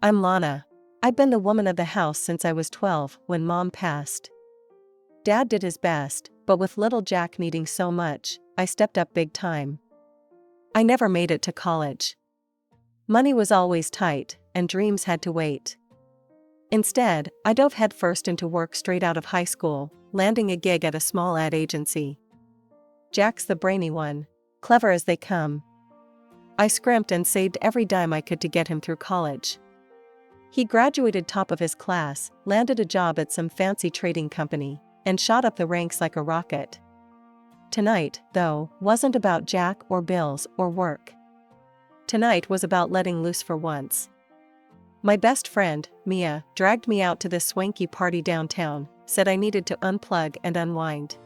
I'm Lana. I've been the woman of the house since I was 12 when Mom passed. Dad did his best, but with little Jack needing so much, I stepped up big time. I never made it to college. Money was always tight, and dreams had to wait. Instead, I dove headfirst into work straight out of high school, landing a gig at a small ad agency. Jack's the brainy one, clever as they come. I scrimped and saved every dime I could to get him through college. He graduated top of his class, landed a job at some fancy trading company, and shot up the ranks like a rocket. Tonight, though, wasn't about Jack or bills or work. Tonight was about letting loose for once. My best friend, Mia, dragged me out to this swanky party downtown, said I needed to unplug and unwind.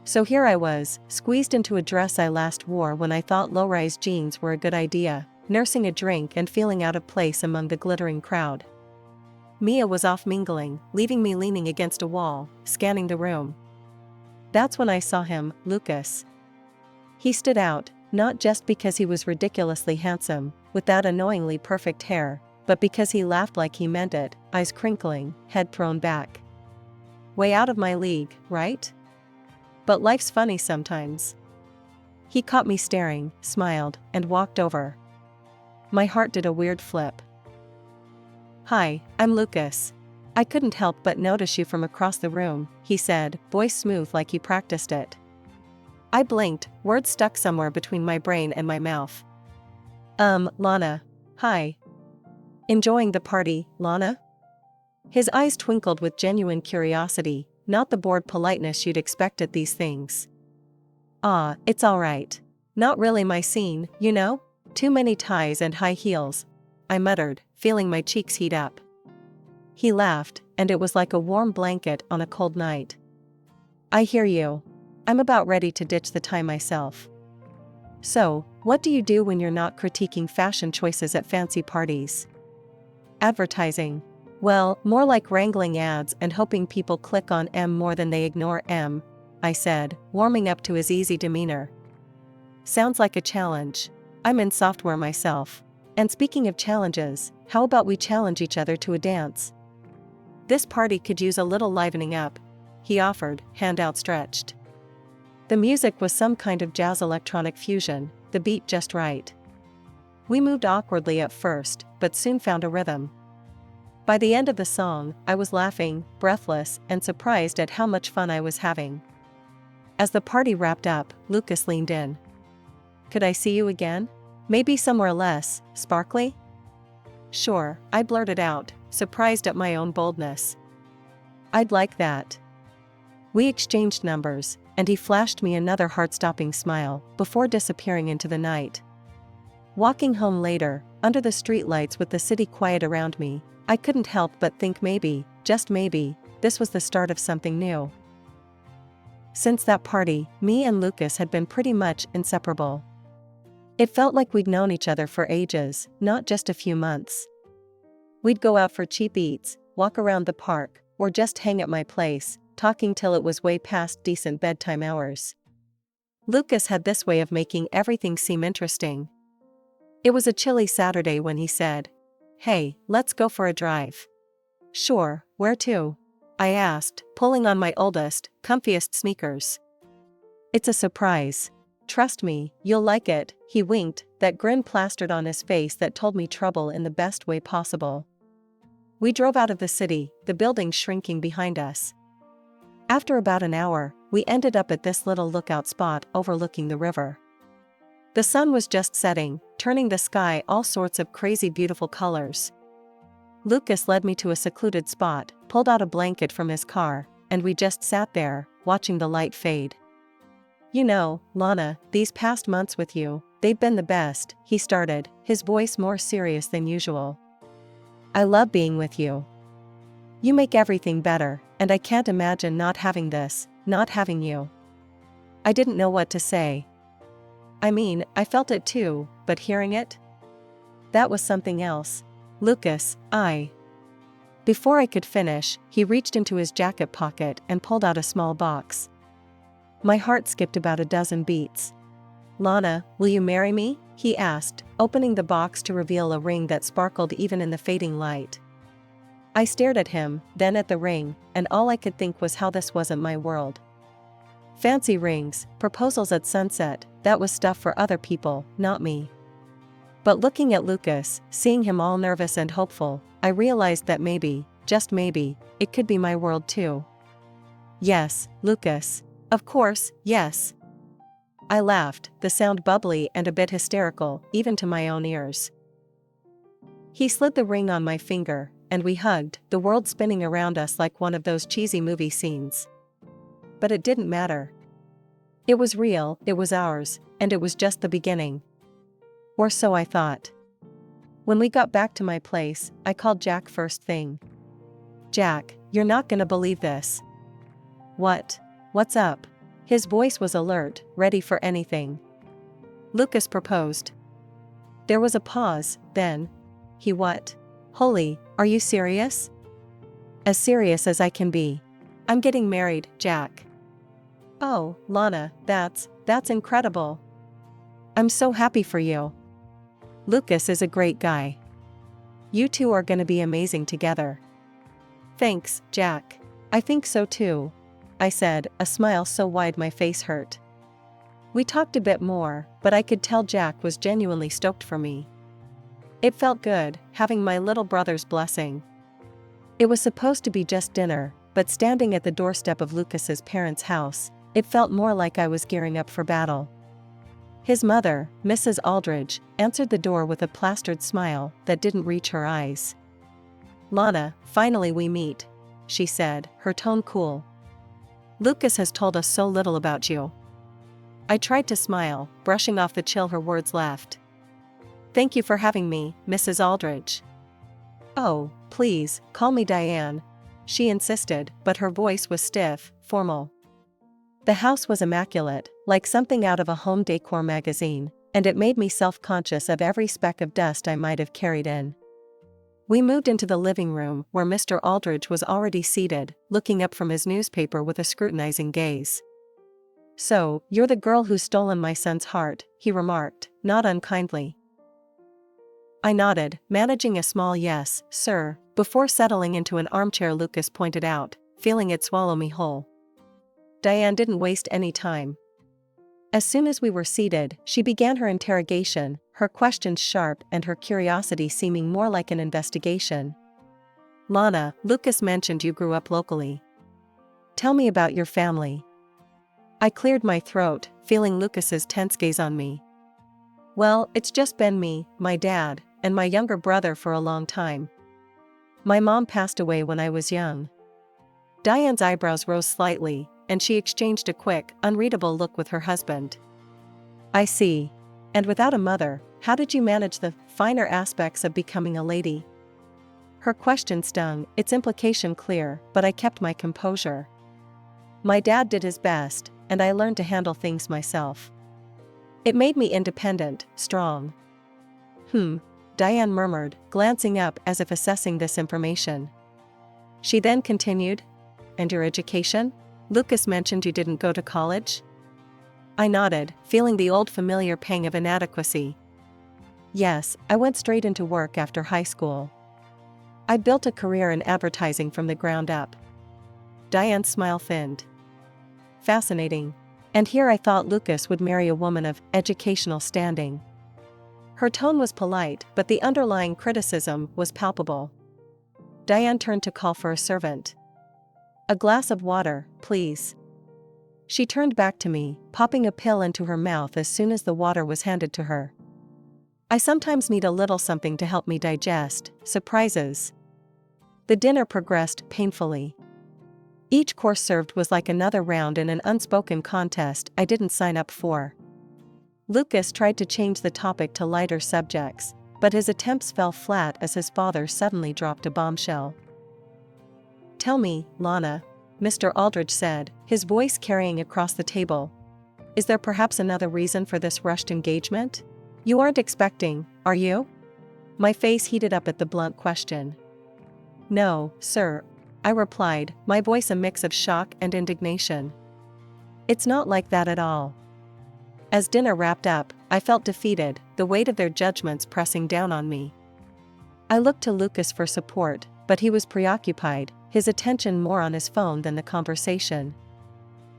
So here I was, squeezed into a dress I last wore when I thought low-rise jeans were a good idea, nursing a drink and feeling out of place among the glittering crowd. Mia was off mingling, leaving me leaning against a wall, scanning the room. That's when I saw him, Lucas. He stood out, not just because he was ridiculously handsome, with that annoyingly perfect hair, but because he laughed like he meant it, eyes crinkling, head thrown back. Way out of my league, right? But life's funny sometimes. He caught me staring, smiled, and walked over. My heart did a weird flip. "Hi, I'm Lucas. I couldn't help but notice you from across the room," he said, voice smooth like he practiced it. I blinked, words stuck somewhere between my brain and my mouth. Lana. Hi. Enjoying the party, Lana?" His eyes twinkled with genuine curiosity, not the bored politeness you'd expect at these things. It's all right. Not really my scene, you know? Too many ties and high heels," I muttered, feeling my cheeks heat up. He laughed, and it was like a warm blanket on a cold night. "I hear you. I'm about ready to ditch the tie myself." "So, what do you do when you're not critiquing fashion choices at fancy parties?" "Advertising. Well, more like wrangling ads and hoping people click on M more than they ignore M," I said, warming up to his easy demeanor. "Sounds like a challenge. I'm in software myself. And speaking of challenges, how about we challenge each other to a dance? This party could use a little livening up," he offered, hand outstretched. The music was some kind of jazz electronic fusion, the beat just right. We moved awkwardly at first, but soon found a rhythm. By the end of the song, I was laughing, breathless, and surprised at how much fun I was having. As the party wrapped up, Lucas leaned in. "Could I see you again? Maybe somewhere less sparkly?" "Sure," I blurted out, surprised at my own boldness. "I'd like that." We exchanged numbers, and he flashed me another heart-stopping smile, before disappearing into the night. Walking home later, under the streetlights with the city quiet around me, I couldn't help but think maybe, just maybe, this was the start of something new. Since that party, me and Lucas had been pretty much inseparable. It felt like we'd known each other for ages, not just a few months. We'd go out for cheap eats, walk around the park, or just hang at my place, talking till it was way past decent bedtime hours. Lucas had this way of making everything seem interesting. It was a chilly Saturday when he said, "Hey, let's go for a drive." "Sure, where to?" I asked, pulling on my oldest, comfiest sneakers. "It's a surprise. Trust me, you'll like it," he winked, that grin plastered on his face that told me trouble in the best way possible. We drove out of the city, the buildings shrinking behind us. After about an hour, we ended up at this little lookout spot overlooking the river. The sun was just setting, turning the sky all sorts of crazy beautiful colors. Lucas led me to a secluded spot, pulled out a blanket from his car, and we just sat there, watching the light fade. "You know, Lana, these past months with you, they've been the best," he started, his voice more serious than usual. "I love being with you. You make everything better, and I can't imagine not having this, not having you." I didn't know what to say. I mean, I felt it too, but hearing it? That was something else. "Lucas, Before I could finish, he reached into his jacket pocket and pulled out a small box. My heart skipped about a dozen beats. "Lana, will you marry me?" he asked, opening the box to reveal a ring that sparkled even in the fading light. I stared at him, then at the ring, and all I could think was how this wasn't my world. Fancy rings, proposals at sunset, that was stuff for other people, not me. But looking at Lucas, seeing him all nervous and hopeful, I realized that maybe, just maybe, it could be my world too. Yes, Lucas. Of course, yes. I laughed, the sound bubbly and a bit hysterical, even to my own ears. He slid the ring on my finger, and we hugged, the world spinning around us like one of those cheesy movie scenes. But it didn't matter. It was real, it was ours, and it was just the beginning. Or so I thought. When we got back to my place, I called Jack first thing. "Jack, you're not gonna believe this." "What? What's up?" His voice was alert, ready for anything. "Lucas proposed." There was a pause, then. "He what? Holy, are you serious?" "As serious as I can be. I'm getting married, Jack." "Oh, Lana, that's incredible. I'm so happy for you. Lucas is a great guy. You two are gonna be amazing together." "Thanks, Jack. I think so too," I said, a smile so wide my face hurt. We talked a bit more, but I could tell Jack was genuinely stoked for me. It felt good, having my little brother's blessing. It was supposed to be just dinner, but standing at the doorstep of Lucas's parents' house, it felt more like I was gearing up for battle. His mother, Mrs. Aldridge, answered the door with a plastered smile that didn't reach her eyes. "Lana, finally we meet," she said, her tone cool. "Lucas has told us so little about you." I tried to smile, brushing off the chill her words left. "Thank you for having me, Mrs. Aldridge." "Oh, please, call me Diane," she insisted, but her voice was stiff, formal. The house was immaculate, like something out of a home decor magazine, and it made me self-conscious of every speck of dust I might have carried in. We moved into the living room where Mr. Aldridge was already seated, looking up from his newspaper with a scrutinizing gaze. "So, you're the girl who's stolen my son's heart," he remarked, not unkindly. I nodded, managing a small "yes, sir," before settling into an armchair Lucas pointed out, feeling it swallow me whole. Diane didn't waste any time. As soon as we were seated, she began her interrogation, her questions sharp and her curiosity seeming more like an investigation. "Lana, Lucas mentioned you grew up locally. Tell me about your family." I cleared my throat, feeling Lucas's tense gaze on me. "Well, it's just been me, my dad, and my younger brother for a long time. My mom passed away when I was young." Diane's eyebrows rose slightly, and she exchanged a quick, unreadable look with her husband. "I see. And without a mother, how did you manage the finer aspects of becoming a lady?" Her question stung, its implication clear, but I kept my composure. "My dad did his best, and I learned to handle things myself. It made me independent, strong." Diane murmured, glancing up as if assessing this information. She then continued, "And your education? Lucas mentioned you didn't go to college?" I nodded, feeling the old familiar pang of inadequacy. "Yes, I went straight into work after high school. I built a career in advertising from the ground up." Diane's smile thinned. "Fascinating. And here I thought Lucas would marry a woman of educational standing." Her tone was polite, but the underlying criticism was palpable. Diane turned to call for a servant. "A glass of water, please." She turned back to me, popping a pill into her mouth as soon as the water was handed to her. I sometimes need a little something to help me digest, surprises. The dinner progressed painfully. Each course served was like another round in an unspoken contest I didn't sign up for. Lucas tried to change the topic to lighter subjects, but his attempts fell flat as his father suddenly dropped a bombshell. "Tell me, Lana," Mr. Aldridge said, his voice carrying across the table. "Is there perhaps another reason for this rushed engagement? You aren't expecting, are you?" My face heated up at the blunt question. "No, sir," I replied, my voice a mix of shock and indignation. "It's not like that at all. As dinner wrapped up, I felt defeated, the weight of their judgments pressing down on me. I looked to Lucas for support, but he was preoccupied, his attention more on his phone than the conversation.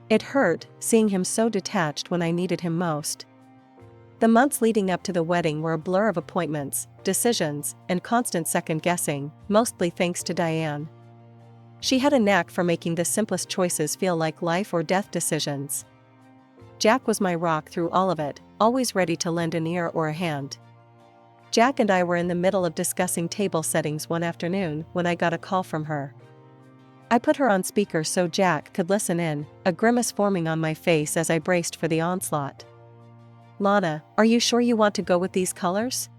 It hurt, seeing him so detached when I needed him most. The months leading up to the wedding were a blur of appointments, decisions, and constant second-guessing, mostly thanks to Diane. She had a knack for making the simplest choices feel like life or death decisions. Jack was my rock through all of it, always ready to lend an ear or a hand. Jack and I were in the middle of discussing table settings one afternoon when I got a call from her. I put her on speaker so Jack could listen in, a grimace forming on my face as I braced for the onslaught. "Lana, are you sure you want to go with these colors?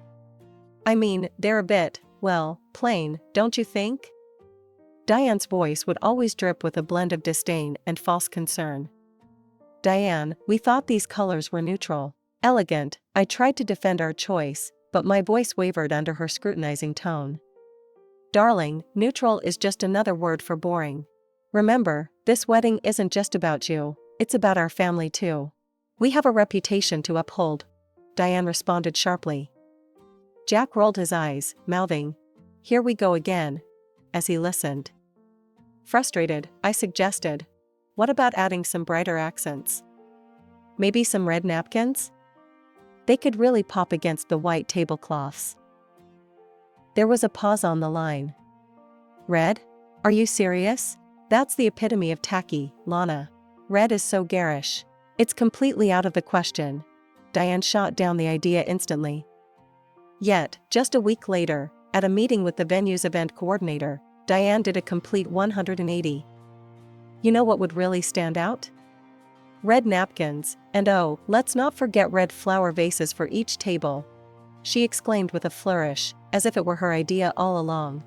I mean, they're a bit, well, plain, don't you think?" Diane's voice would always drip with a blend of disdain and false concern. "Diane, we thought these colors were neutral, elegant." I tried to defend our choice, but my voice wavered under her scrutinizing tone. "Darling, neutral is just another word for boring. Remember, this wedding isn't just about you, it's about our family too. We have a reputation to uphold," Diane responded sharply. Jack rolled his eyes, mouthing, "Here we go again," as he listened. Frustrated, I suggested, "What about adding some brighter accents? Maybe some red napkins? They could really pop against the white tablecloths." There was a pause on the line. "Red? Are you serious? That's the epitome of tacky, Lana. Red is so garish. It's completely out of the question." Diane shot down the idea instantly. Yet, just a week later, at a meeting with the venue's event coordinator, Diane did a complete 180. "You know what would really stand out? Red napkins, and oh, let's not forget red flower vases for each table," she exclaimed with a flourish, as if it were her idea all along.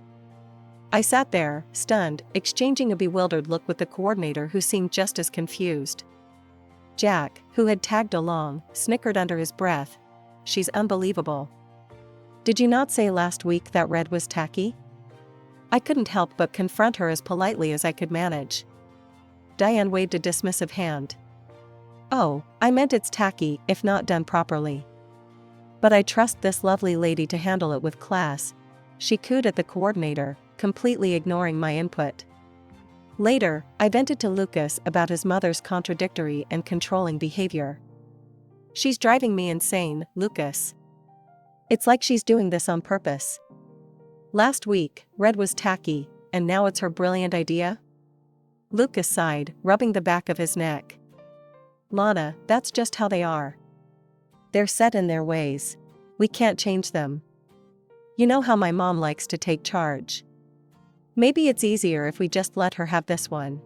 I sat there, stunned, exchanging a bewildered look with the coordinator who seemed just as confused. Jack, who had tagged along, snickered under his breath. "She's unbelievable. Did you not say last week that red was tacky?" I couldn't help but confront her as politely as I could manage. Diane waved a dismissive hand. "Oh, I meant it's tacky if not done properly. But I trust this lovely lady to handle it with class," she cooed at the coordinator, completely ignoring my input. Later, I vented to Lucas about his mother's contradictory and controlling behavior. "She's driving me insane, Lucas. It's like she's doing this on purpose. Last week, red was tacky, and now it's her brilliant idea?" Lucas sighed, rubbing the back of his neck. "Lana, that's just how they are. They're set in their ways. We can't change them. You know how my mom likes to take charge. Maybe it's easier if we just let her have this one."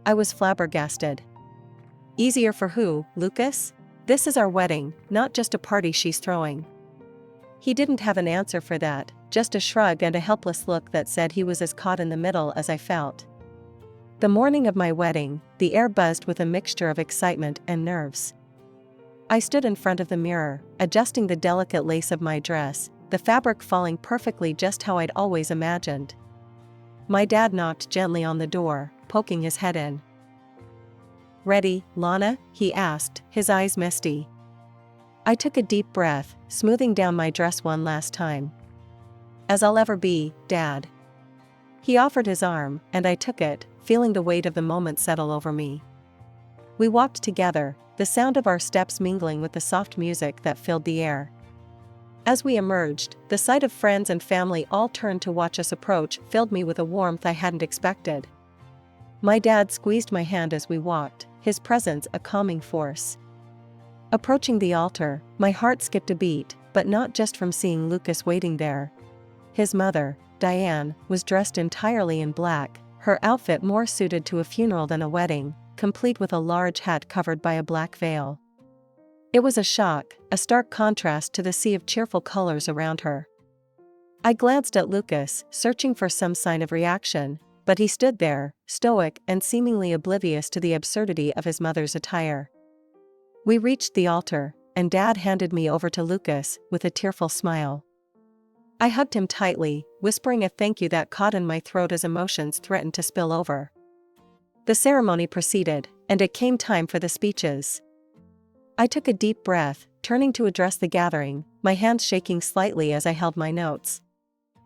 I was flabbergasted. "Easier for who, Lucas? This is our wedding, not just a party she's throwing." He didn't have an answer for that, just a shrug and a helpless look that said he was as caught in the middle as I felt. The morning of my wedding, the air buzzed with a mixture of excitement and nerves. I stood in front of the mirror, adjusting the delicate lace of my dress, the fabric falling perfectly just how I'd always imagined. My dad knocked gently on the door, poking his head in. "Ready, Lana?" he asked, his eyes misty. I took a deep breath, smoothing down my dress one last time. "As I'll ever be, Dad." He offered his arm, and I took it, feeling the weight of the moment settle over me. We walked together, the sound of our steps mingling with the soft music that filled the air. As we emerged, the sight of friends and family all turned to watch us approach filled me with a warmth I hadn't expected. My dad squeezed my hand as we walked, his presence a calming force. Approaching the altar, my heart skipped a beat, but not just from seeing Lucas waiting there. His mother, Diane, was dressed entirely in black, her outfit more suited to a funeral than a wedding, complete with a large hat covered by a black veil. It was a shock, a stark contrast to the sea of cheerful colors around her. I glanced at Lucas, searching for some sign of reaction, but he stood there, stoic and seemingly oblivious to the absurdity of his mother's attire. We reached the altar, and Dad handed me over to Lucas, with a tearful smile. I hugged him tightly, whispering a thank you that caught in my throat as emotions threatened to spill over. The ceremony proceeded, and it came time for the speeches. I took a deep breath, turning to address the gathering, my hands shaking slightly as I held my notes.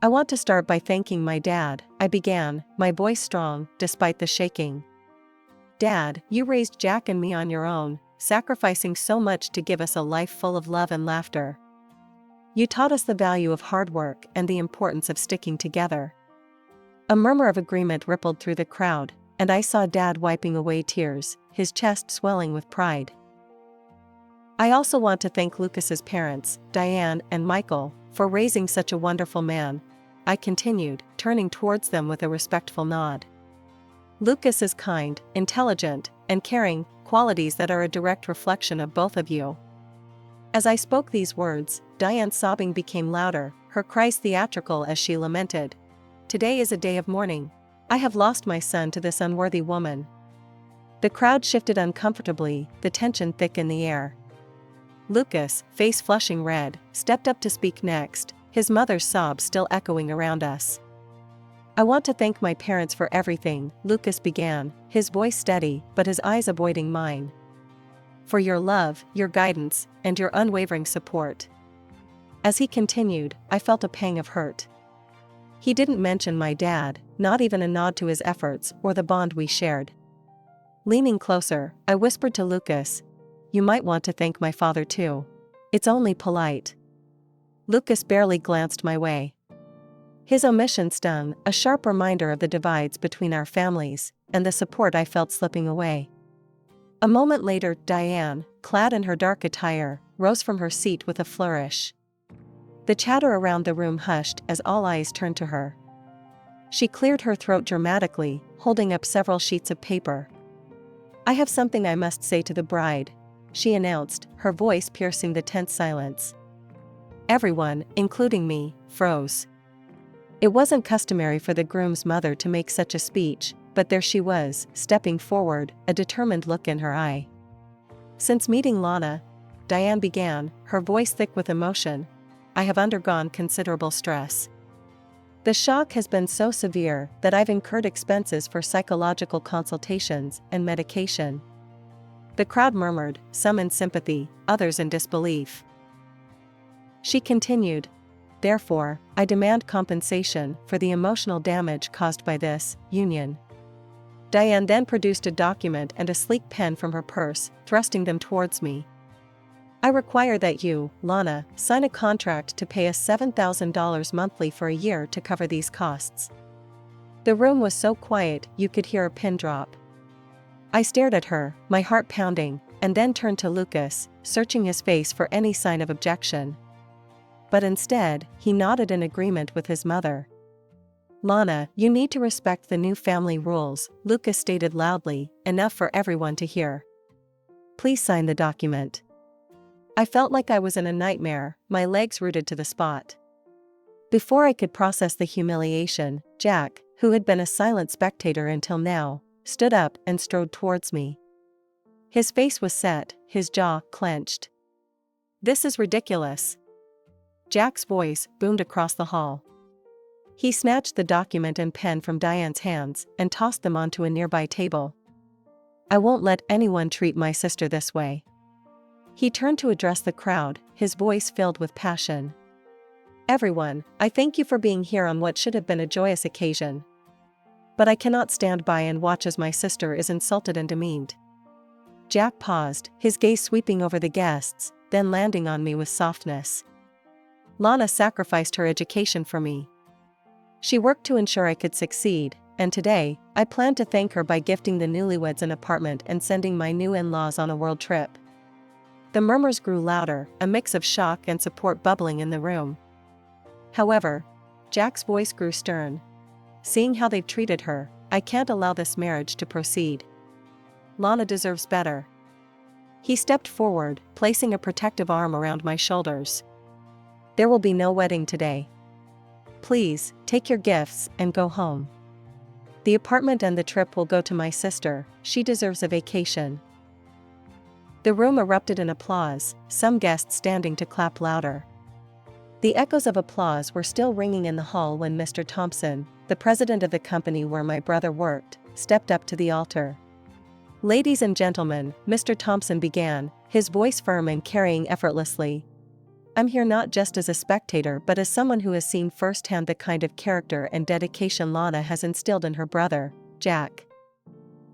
I want to start by thanking my dad, I began, my voice strong, despite the shaking. Dad, you raised Jack and me on your own, sacrificing so much to give us a life full of love and laughter. You taught us the value of hard work and the importance of sticking together. A murmur of agreement rippled through the crowd, and I saw Dad wiping away tears, his chest swelling with pride. I also want to thank Lucas's parents, Diane and Michael, for raising such a wonderful man, I continued, turning towards them with a respectful nod. Lucas is kind, intelligent, and caring, qualities that are a direct reflection of both of you. As I spoke these words, Diane's sobbing became louder, her cries theatrical as she lamented. Today is a day of mourning. I have lost my son to this unworthy woman. The crowd shifted uncomfortably, the tension thick in the air. Lucas, face flushing red, stepped up to speak next, his mother's sobs still echoing around us. I want to thank my parents for everything, Lucas began, his voice steady, but his eyes avoiding mine. For your love, your guidance, and your unwavering support. As he continued, I felt a pang of hurt. He didn't mention my dad, not even a nod to his efforts or the bond we shared. Leaning closer, I whispered to Lucas, "You might want to thank my father too. It's only polite." Lucas barely glanced my way. His omission stung, a sharp reminder of the divides between our families, and the support I felt slipping away. A moment later, Diane, clad in her dark attire, rose from her seat with a flourish. The chatter around the room hushed as all eyes turned to her. She cleared her throat dramatically, holding up several sheets of paper. "I have something I must say to the bride," she announced, her voice piercing the tense silence. Everyone, including me, froze. It wasn't customary for the groom's mother to make such a speech, but there she was, stepping forward, a determined look in her eye. "Since meeting Lana," Diane began, her voice thick with emotion, "I have undergone considerable stress. The shock has been so severe that I've incurred expenses for psychological consultations and medication." The crowd murmured, some in sympathy, others in disbelief. She continued, "Therefore, I demand compensation for the emotional damage caused by this union." Diane then produced a document and a sleek pen from her purse, thrusting them towards me. "I require that you, Lana, sign a contract to pay us $7,000 monthly for a year to cover these costs." The room was so quiet you could hear a pin drop. I stared at her, my heart pounding, and then turned to Lucas, searching his face for any sign of objection. But instead, he nodded in agreement with his mother. "Lana, you need to respect the new family rules," Lucas stated loudly, enough for everyone to hear. "Please sign the document." I felt like I was in a nightmare, my legs rooted to the spot. Before I could process the humiliation, Jack, who had been a silent spectator until now, stood up and strode towards me. His face was set, his jaw clenched. "This is ridiculous." Jack's voice boomed across the hall. He snatched the document and pen from Diane's hands and tossed them onto a nearby table. "I won't let anyone treat my sister this way." He turned to address the crowd, his voice filled with passion. "Everyone, I thank you for being here on what should have been a joyous occasion. But I cannot stand by and watch as my sister is insulted and demeaned." Jack paused, his gaze sweeping over the guests, then landing on me with softness. "Lana sacrificed her education for me. She worked to ensure I could succeed, and today, I plan to thank her by gifting the newlyweds an apartment and sending my new in-laws on a world trip." The murmurs grew louder, a mix of shock and support bubbling in the room. However, Jack's voice grew stern. "Seeing how they've treated her, I can't allow this marriage to proceed. Lana deserves better." He stepped forward, placing a protective arm around my shoulders. "There will be no wedding today. Please, take your gifts and go home. The apartment and the trip will go to my sister, she deserves a vacation." The room erupted in applause, some guests standing to clap louder. The echoes of applause were still ringing in the hall when Mr. Thompson, the president of the company where my brother worked, stepped up to the altar. Ladies and gentlemen, Mr. Thompson began, his voice firm and carrying effortlessly. I'm here not just as a spectator but as someone who has seen firsthand the kind of character and dedication Lana has instilled in her brother, Jack.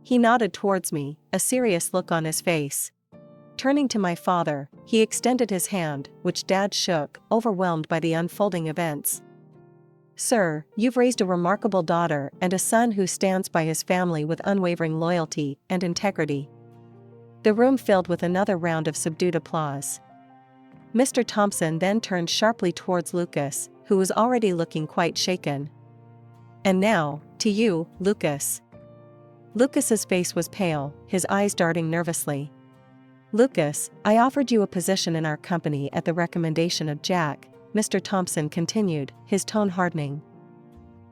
He nodded towards me, a serious look on his face. Turning to my father, he extended his hand, which Dad shook, overwhelmed by the unfolding events. Sir, you've raised a remarkable daughter and a son who stands by his family with unwavering loyalty and integrity. The room filled with another round of subdued applause. Mr. Thompson then turned sharply towards Lucas, who was already looking quite shaken. And now, to you, Lucas. Lucas's face was pale, his eyes darting nervously. Lucas, I offered you a position in our company at the recommendation of Jack, Mr. Thompson continued, his tone hardening.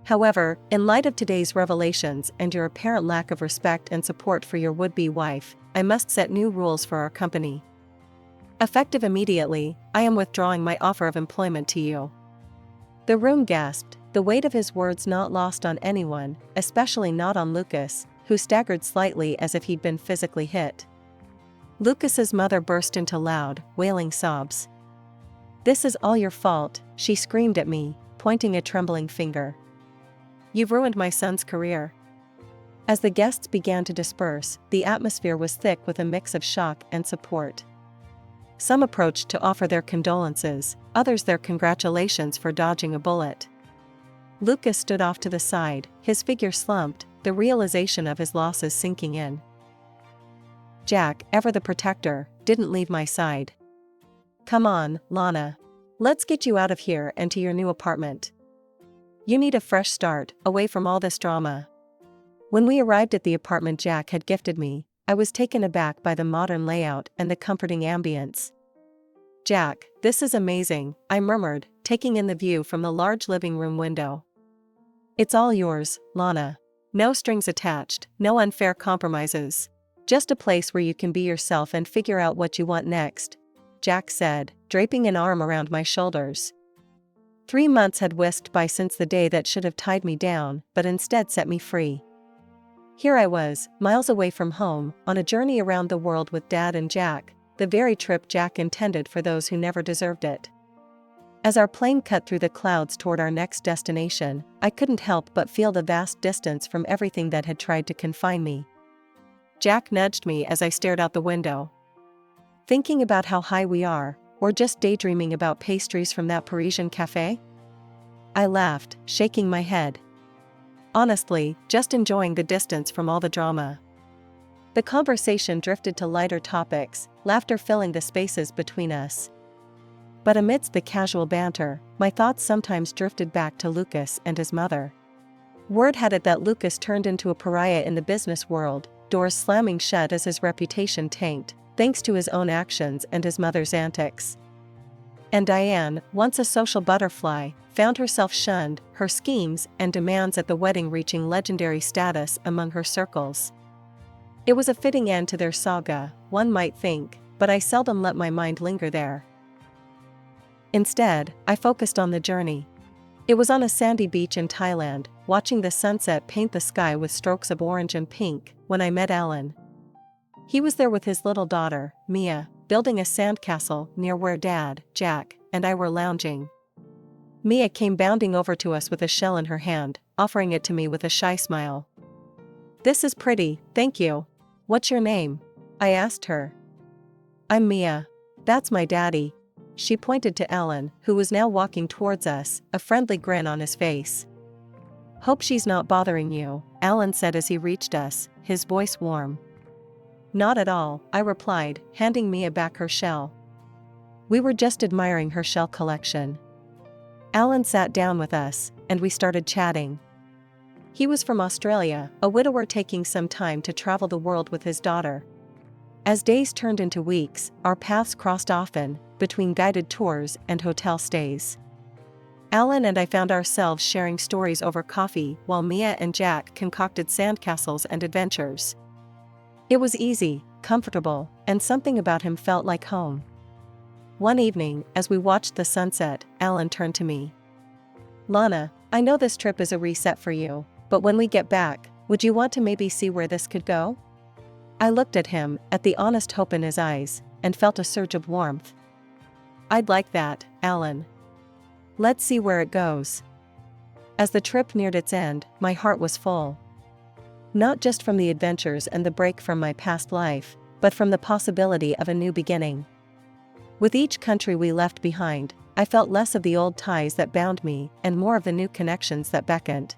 However, in light of today's revelations and your apparent lack of respect and support for your would-be wife, I must set new rules for our company. Effective immediately, I am withdrawing my offer of employment to you. The room gasped, the weight of his words not lost on anyone, especially not on Lucas, who staggered slightly as if he'd been physically hit. Lucas's mother burst into loud, wailing sobs. This is all your fault, she screamed at me, pointing a trembling finger. You've ruined my son's career. As the guests began to disperse, the atmosphere was thick with a mix of shock and support. Some approached to offer their condolences, others their congratulations for dodging a bullet. Lucas stood off to the side, his figure slumped, the realization of his losses sinking in. Jack, ever the protector, didn't leave my side. Come on, Lana. Let's get you out of here and to your new apartment. You need a fresh start, away from all this drama. When we arrived at the apartment Jack had gifted me, I was taken aback by the modern layout and the comforting ambience. Jack, this is amazing, I murmured, taking in the view from the large living room window. It's all yours, Lana. No strings attached, no unfair compromises. Just a place where you can be yourself and figure out what you want next, Jack said, draping an arm around my shoulders. 3 months had whisked by since the day that should have tied me down, but instead set me free. Here I was, miles away from home, on a journey around the world with Dad and Jack, the very trip Jack intended for those who never deserved it. As our plane cut through the clouds toward our next destination, I couldn't help but feel the vast distance from everything that had tried to confine me. Jack nudged me as I stared out the window. Thinking about how high we are, or just daydreaming about pastries from that Parisian cafe? I laughed, shaking my head. Honestly, just enjoying the distance from all the drama. The conversation drifted to lighter topics, laughter filling the spaces between us. But amidst the casual banter, my thoughts sometimes drifted back to Lucas and his mother. Word had it that Lucas turned into a pariah in the business world, doors slamming shut as his reputation tanked, thanks to his own actions and his mother's antics. And Diane, once a social butterfly, found herself shunned, her schemes and demands at the wedding reaching legendary status among her circles. It was a fitting end to their saga, one might think, but I seldom let my mind linger there. Instead, I focused on the journey. It was on a sandy beach in Thailand, watching the sunset paint the sky with strokes of orange and pink, when I met Alan. He was there with his little daughter, Mia, building a sandcastle near where Dad, Jack, and I were lounging. Mia came bounding over to us with a shell in her hand, offering it to me with a shy smile. This is pretty, thank you. What's your name? I asked her. I'm Mia. That's my daddy. She pointed to Alan, who was now walking towards us, a friendly grin on his face. Hope she's not bothering you, Alan said as he reached us, his voice warm. Not at all, I replied, handing Mia back her shell. We were just admiring her shell collection. Alan sat down with us, and we started chatting. He was from Australia, a widower taking some time to travel the world with his daughter. As days turned into weeks, our paths crossed often, between guided tours and hotel stays. Alan and I found ourselves sharing stories over coffee while Mia and Jack concocted sandcastles and adventures. It was easy, comfortable, and something about him felt like home. One evening, as we watched the sunset, Alan turned to me. Lana, I know this trip is a reset for you, but when we get back, would you want to maybe see where this could go? I looked at him, at the honest hope in his eyes, and felt a surge of warmth. I'd like that, Alan. Let's see where it goes. As the trip neared its end, my heart was full. Not just from the adventures and the break from my past life, but from the possibility of a new beginning. With each country we left behind, I felt less of the old ties that bound me and more of the new connections that beckoned.